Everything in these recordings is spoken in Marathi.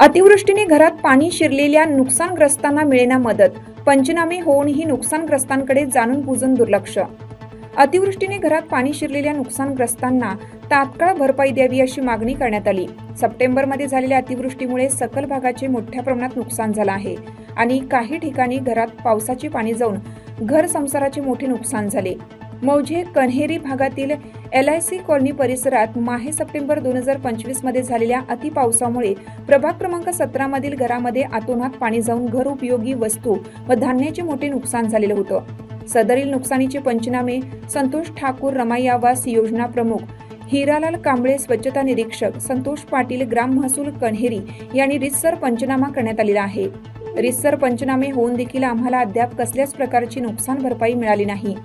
अतिवृष्टीने घरात पाणी शिरलेल्या नुकसानग्रस्तांना मिळेना मदत, पंचनामे होऊनही नुकसानग्रस्तांकडे जाणून बुजून दुर्लक्ष। अतिवृष्टीने घरात पाणी शिरलेल्या नुकसानग्रस्तांना तात्काळ भरपाई द्यावी अशी मागणी करण्यात आली। सप्टेंबरमध्ये झालेल्या अतिवृष्टीमुळे सकल भागाचे मोठ्या प्रमाणात नुकसान झाले आहे आणि काही ठिकाणी घरात पावसाचे पाणी जाऊन घर संसाराचे मोठे नुकसान झाले। मौजे कन्हेरी भागातील LIC कॉलनी परिसरात माहे सप्टेंबर 2025 मध्ये झालेल्या अतिपावसामुळे प्रभाग क्रमांक 17 मधील घरामध्ये अतोनात पाणी जाऊन घर उपयोगी वस्तू व धान्याचे मोठे नुकसान झालेले होते। सदरील नुकसानीचे पंचनामे संतोष ठाकूर रमाई आवास योजना प्रमुख हिरालाल कांबळे स्वच्छता निरीक्षक संतोष पाटील ग्राम महसूल कन्हेरी यांनी रीतसर पंचनामा करण्यात आलेला आहे। रीतसर पंचनामे होऊन देखील आम्हाला अद्याप कसल्याच प्रकारची नुकसान भरपाई मिळाली नाही।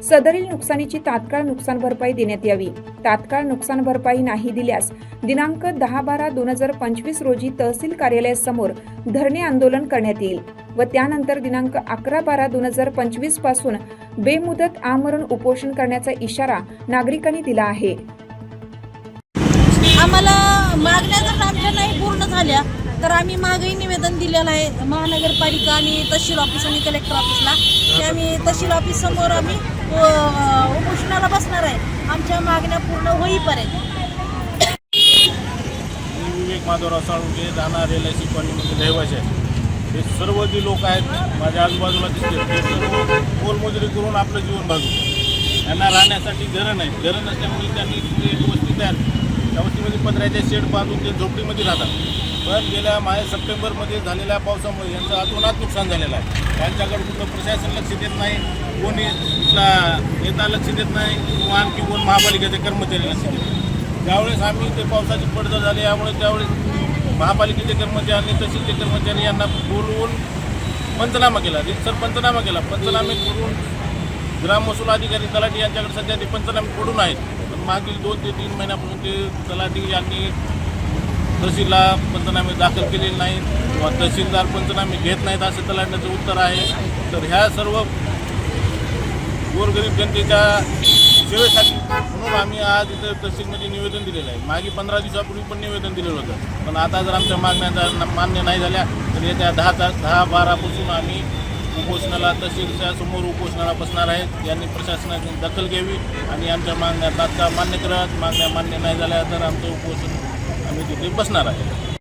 सदरील नुकसानीची तात्काळ नुकसान भरपाई देण्यात यावी। तात्काळ नुकसान भरपाई नाही दिल्यास दिनांक 10/12/2025 रोजी तहसील कार्यालयासमोर धरणे आंदोलन करण्यात येईल व त्यानंतर दिनांक 11/12/2025 पासून बेमुदत आमरण उपोषण करण्याचा इशारा नागरिकांनी दिला आहे। आम्हाला मागण्या जर आमच्या नाही पूर्ण झाल्या तर आम्ही मागही निवेदन दिलेलं आहे महानगरपालिका आणि तहसील ऑफिस आणि कलेक्टर ऑफिसला, की आम्ही तहसील ऑफिस समोर आम्ही उपोषणाला बसणार आहे आमच्या मागण्या पूर्ण होईपर्यंत। विवेक माधवराव साळुंके राहणार LIC कॉलनीमध्ये रहिवासी आहे। हे सर्व जे लोक आहेत माझ्या आजूबाजूला दिसते ते सर्व मोलमजुरी करून आपलं जीवन भागवतात। यांना राहण्यासाठी घरं नाही, घरं नसल्यामुळे त्यांनी एक वस्ती तयार, त्या वस्तीमध्ये पत्र्याचे शेड बांधून ते झोपडीमध्ये राहतात। पण गेल्या सप्टेंबरमध्ये झालेल्या पावसामुळे यांचं अतोनात नुकसान झालेलं आहे। त्यांच्याकडे कुठलं प्रशासन लक्ष देत नाही, कोणी इथला नेता लक्ष देत नाही किंवा आणखी कोण महापालिकेचे कर्मचारी लक्ष देत नाही। ज्यावेळेस आम्ही ते पावसाची पडझड झाली त्यामुळे त्यावेळेस महापालिकेचे कर्मचारी आणि तहसीलचे कर्मचारी यांना बोलवून पंचनामा केला, रीतसर पंचनामा केला। पंचनामे करून ग्राम महसूल अधिकारी तलाठी यांच्याकडे सध्या ते पंचनामे पडून आहेत। पण मागील 2 ते 3 महिन्यापासून ते तलाठी यांनी तहसीलला पंचनामे दाखल केलेले नाहीत किंवा तहसीलदार पंचनामे घेत नाहीत असं तलाठ्याचं उत्तर आहे। तर ह्या सर्व गोरगरीब जनतेच्या सेवेसाठी म्हणून आम्ही आज इथं तहसीलमध्ये निवेदन दिलेलं आहे। मागे 15 दिवसापूर्वी पण निवेदन दिलेलं होतं, पण आता जर आमच्या मागण्या मान्य नाही झाल्या तर येत्या 10/12 पासून आम्ही उपोषणाला तहसीलच्या समोर उपोषणाला बसणार आहेत। यांनी प्रशासनाने दखल घ्यावी आणि आमच्या मागण्या तात्काळ मान्य कराव्यात। मागण्या मान्य नाही झाल्या तर आमचं उपोषण आम्ही तिथे बसणार आहे।